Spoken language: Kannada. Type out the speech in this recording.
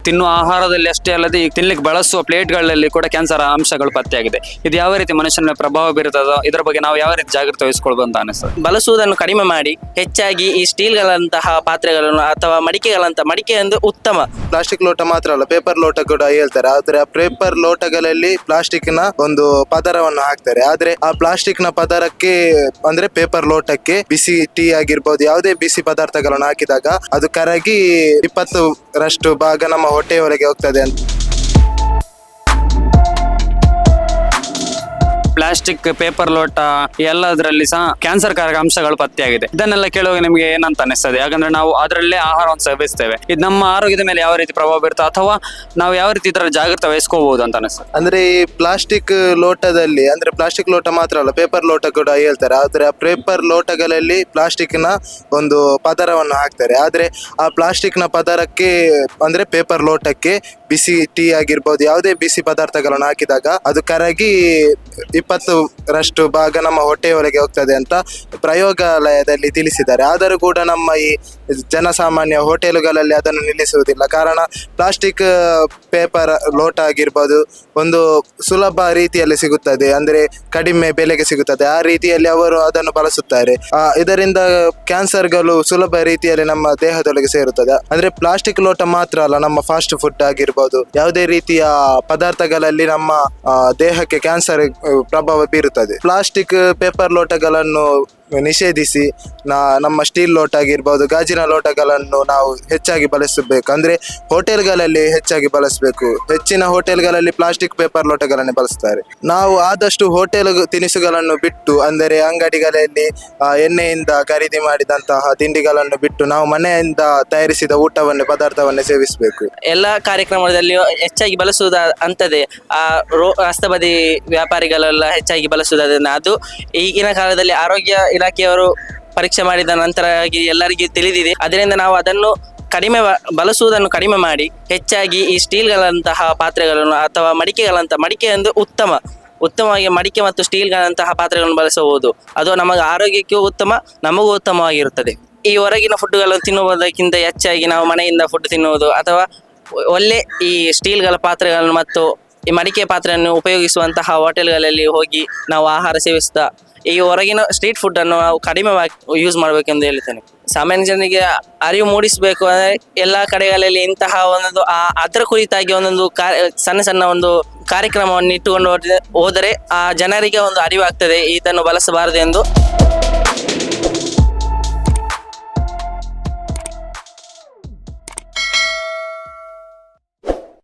ತಿನ್ನುವ ಆಹಾರದಲ್ಲಿ ಅಷ್ಟೇ ಅಲ್ಲದೆ ಈ ತಿನ್ಲಿಕ್ಕೆ ಬಳಸುವ ಪ್ಲೇಟ್ಗಳಲ್ಲಿ ಕೂಡ ಕ್ಯಾನ್ಸರ್ ಅಂಶಗಳು ಪತ್ತೆಯಾಗಿದೆ. ಇದು ಯಾವ ರೀತಿ ಮನುಷ್ಯನ ಪ್ರಭಾವ ಬೀರುತ್ತದೋ ಇದರ ಬಗ್ಗೆ ನಾವು ಯಾವ ರೀತಿ ಜಾಗೃತಿ ವಹಿಸಿಕೊಳ್ಬೋದು ಅಂತ ಅನಿಸ್ತದೆ. ಬಳಸುವುದನ್ನು ಕಡಿಮೆ ಮಾಡಿ ಹೆಚ್ಚಾಗಿ ಈ ಸ್ಟೀಲ್ಗಳಂತಹ ಪಾತ್ರೆಗಳನ್ನು ಅಥವಾ ಮಡಿಕೆ ಒಂದು ಉತ್ತಮ. ಪ್ಲಾಸ್ಟಿಕ್ ಲೋಟ ಮಾತ್ರ ಅಲ್ಲ, ಪೇಪರ್ ಲೋಟ ಕೂಡ ಹೇಳ್ತಾರೆ. ಆದ್ರೆ ಆ ಪೇಪರ್ ಲೋಟಗಳಲ್ಲಿ ಪ್ಲಾಸ್ಟಿಕ್ ನ ಒಂದು ಪದರವನ್ನು ಹಾಕ್ತಾರೆ. ಆದ್ರೆ ಆ ಪ್ಲಾಸ್ಟಿಕ್ ನ ಪದರಕ್ಕೆ ಅಂದ್ರೆ ಪೇಪರ್ ಲೋಟಕ್ಕೆ ಬಿಸಿ ಟೀ ಆಗಿರ್ಬೋದು, ಯಾವುದೇ ಬಿಸಿ ಪದಾರ್ಥಗಳನ್ನು ಹಾಕಿದಾಗ ಅದು ಕರಗಿ 20% ಭಾಗ ನಮ್ಮ ಹೊಟ್ಟೆಯೊಳಗೆ ಹೋಗ್ತದೆ ಅಂತ. ಪ್ಲಾಸ್ಟಿಕ್, ಪೇಪರ್ ಲೋಟ ಎಲ್ಲದರಲ್ಲಿ ಸಹ ಕ್ಯಾನ್ಸರ್ ಕಾರಕ ಅಂಶಗಳು ಪತ್ತೆಯಾಗಿದೆ. ಇದನ್ನೆಲ್ಲ ಕೇಳುವಾಗ ನಿಮಗೆ ಏನಂತ ಅನಿಸ್ತದೆ? ಯಾಕಂದ್ರೆ ನಾವು ಅದರಲ್ಲೇ ಆಹಾರವನ್ನು ಸೇವಿಸ್ತೇವೆ. ಇದು ನಮ್ಮ ಆರೋಗ್ಯದ ಮೇಲೆ ಯಾವ ರೀತಿ ಪ್ರಭಾವ ಬೀರುತ್ತೆ ಅಥವಾ ನಾವು ಯಾವ ರೀತಿ ಇದರ ಜಾಗೃತಿ ವಹಿಸ್ಕೋಬಹುದು ಅಂತ ಅನಿಸ್ತದೆ? ಅಂದ್ರೆ ಈ ಪ್ಲಾಸ್ಟಿಕ್ ಲೋಟದಲ್ಲಿ ಅಂದ್ರೆ ಪ್ಲಾಸ್ಟಿಕ್ ಲೋಟ ಮಾತ್ರ ಅಲ್ಲ, ಪೇಪರ್ ಲೋಟ ಕೂಡ ಹೇಳ್ತಾರೆ. ಆದ್ರೆ ಆ ಪೇಪರ್ ಲೋಟಗಳಲ್ಲಿ ಪ್ಲಾಸ್ಟಿಕ್ ನ ಒಂದು ಪದರವನ್ನು ಹಾಕ್ತಾರೆ. ಆದ್ರೆ ಆ ಪ್ಲಾಸ್ಟಿಕ್ ನ ಪದರಕ್ಕೆ ಅಂದ್ರೆ ಪೇಪರ್ ಲೋಟಕ್ಕೆ ಬಿಸಿ ಟೀ ಆಗಿರ್ಬೋದು, ಯಾವುದೇ ಬಿಸಿ ಪದಾರ್ಥಗಳನ್ನು ಹಾಕಿದಾಗ ಅದು ಕರಗಿ 20% ಭಾಗ ನಮ್ಮ ಹೊಟ್ಟೆಯೊಳಗೆ ಹೋಗ್ತದೆ ಅಂತ ಪ್ರಯೋಗಾಲಯದಲ್ಲಿ ತಿಳಿಸಿದ್ದಾರೆ. ಆದರೂ ಕೂಡ ನಮ್ಮ ಈ ಜನಸಾಮಾನ್ಯ ಹೋಟೆಲುಗಳಲ್ಲಿ ಅದನ್ನು ನಿಲ್ಲಿಸುವುದಿಲ್ಲ. ಕಾರಣ ಪ್ಲಾಸ್ಟಿಕ್ ಪೇಪರ್ ಲೋಟ ಆಗಿರ್ಬೋದು ಒಂದು ಸುಲಭ ರೀತಿಯಲ್ಲಿ ಸಿಗುತ್ತದೆ, ಅಂದ್ರೆ ಕಡಿಮೆ ಬೆಲೆಗೆ ಸಿಗುತ್ತದೆ. ಆ ರೀತಿಯಲ್ಲಿ ಅವರು ಅದನ್ನು ಬಳಸುತ್ತಾರೆ. ಇದರಿಂದ ಕ್ಯಾನ್ಸರ್ಗಳು ಸುಲಭ ರೀತಿಯಲ್ಲಿ ನಮ್ಮ ದೇಹದೊಳಗೆ ಸೇರುತ್ತದೆ. ಅಂದ್ರೆ ಪ್ಲಾಸ್ಟಿಕ್ ಲೋಟ ಮಾತ್ರ ಅಲ್ಲ, ನಮ್ಮ ಫಾಸ್ಟ್ ಫುಡ್ ಆಗಿರ್ಬೋದು, ಯಾವುದೇ ರೀತಿಯ ಪದಾರ್ಥಗಳಲ್ಲಿ ನಮ್ಮ ದೇಹಕ್ಕೆ ಕ್ಯಾನ್ಸರ್ ಪ್ರಭಾವ ಬೀರುತ್ತದೆ. ಪ್ಲಾಸ್ಟಿಕ್ ಪೇಪರ್ ಲೋಟಗಳನ್ನು ನಿಷೇಧಿಸಿ ನಮ್ಮ ಸ್ಟೀಲ್ ಲೋಟ ಆಗಿರ್ಬೋದು, ಗಾಜಿನ ಲೋಟಗಳನ್ನು ನಾವು ಹೆಚ್ಚಾಗಿ ಬಳಸಬೇಕು. ಅಂದ್ರೆ ಹೋಟೆಲ್ಗಳಲ್ಲಿ ಹೆಚ್ಚಾಗಿ ಬಳಸಬೇಕು. ಹೆಚ್ಚಿನ ಹೋಟೆಲ್ಗಳಲ್ಲಿ ಪ್ಲಾಸ್ಟಿಕ್ ಪೇಪರ್ ಲೋಟಗಳನ್ನೇ ಬಳಸ್ತಾರೆ. ನಾವು ಆದಷ್ಟು ಹೋಟೆಲ್ ತಿನಿಸುಗಳನ್ನು ಬಿಟ್ಟು, ಅಂದರೆ ಅಂಗಡಿಗಳಲ್ಲಿ ಎಣ್ಣೆಯಿಂದ ಖರೀದಿ ಮಾಡಿದಂತಹ ತಿಂಡಿಗಳನ್ನು ಬಿಟ್ಟು ನಾವು ಮನೆಯಿಂದ ತಯಾರಿಸಿದ ಪದಾರ್ಥವನ್ನೇ ಸೇವಿಸಬೇಕು. ಎಲ್ಲ ಕಾರ್ಯಕ್ರಮದಲ್ಲಿ ಹೆಚ್ಚಾಗಿ ಬಳಸುವುದು ಅಂತದೇ ರಸ್ತೆ ವ್ಯಾಪಾರಿಗಳೆಲ್ಲ ಹೆಚ್ಚಾಗಿ ಬಳಸುವುದನ್ನ. ಅದು ಈಗಿನ ಕಾಲದಲ್ಲಿ ಆರೋಗ್ಯ ಇಲಾಖೆಯವರು ಪರೀಕ್ಷೆ ಮಾಡಿದ ನಂತರ ಎಲ್ಲರಿಗೂ ತಿಳಿದಿದೆ. ಅದರಿಂದ ನಾವು ಅದನ್ನು ಬಳಸುವುದನ್ನು ಕಡಿಮೆ ಮಾಡಿ ಹೆಚ್ಚಾಗಿ ಈ ಸ್ಟೀಲ್ಗಳಂತಹ ಪಾತ್ರೆಗಳನ್ನು ಅಥವಾ ಮಡಿಕೆ ಒಂದು ಉತ್ತಮವಾಗಿ ಮಡಿಕೆ ಮತ್ತು ಸ್ಟೀಲ್ಗಳಂತಹ ಪಾತ್ರೆಗಳನ್ನು ಬಳಸಬಹುದು. ಅದು ನಮ್ಮ ಆರೋಗ್ಯಕ್ಕೂ ಉತ್ತಮ, ನಮಗೂ ಉತ್ತಮವಾಗಿರುತ್ತದೆ. ಈ ಹೊರಗಿನ ಫುಡ್ಗಳನ್ನು ತಿನ್ನುವುದಕ್ಕಿಂತ ಹೆಚ್ಚಾಗಿ ನಾವು ಮನೆಯಿಂದ ಫುಡ್ ತಿನ್ನುವುದು ಅಥವಾ ಒಳ್ಳೆ ಈ ಸ್ಟೀಲ್ಗಳ ಪಾತ್ರೆಗಳನ್ನು ಮತ್ತು ಈ ಮಡಿಕೆ ಪಾತ್ರೆಯನ್ನು ಉಪಯೋಗಿಸುವಂತಹ ಹೋಟೆಲ್ಗಳಲ್ಲಿ ಹೋಗಿ ನಾವು ಆಹಾರ ಸೇವಿಸ್ತಾ ಈ ಹೊರಗಿನ ಸ್ಟ್ರೀಟ್ ಫುಡ್ ಅನ್ನು ನಾವು ಕಡಿಮೆ ಯೂಸ್ ಮಾಡಬೇಕೆಂದು ಹೇಳ್ತೇನೆ. ಸಾಮಾನ್ಯ ಜನರಿಗೆ ಅರಿವು ಮೂಡಿಸಬೇಕು ಅಂದರೆ ಎಲ್ಲ ಕಡೆಗಳಲ್ಲಿ ಇಂತಹ ಒಂದೊಂದು ಅದರ ಕುರಿತಾಗಿ ಒಂದೊಂದು ಸಣ್ಣ ಒಂದು ಕಾರ್ಯಕ್ರಮವನ್ನು ಇಟ್ಟುಕೊಂಡು ಹೋದರೆ ಆ ಜನರಿಗೆ ಒಂದು ಅರಿವಾಗ್ತದೆ ಇದನ್ನು ಬಳಸಬಾರದು ಎಂದು.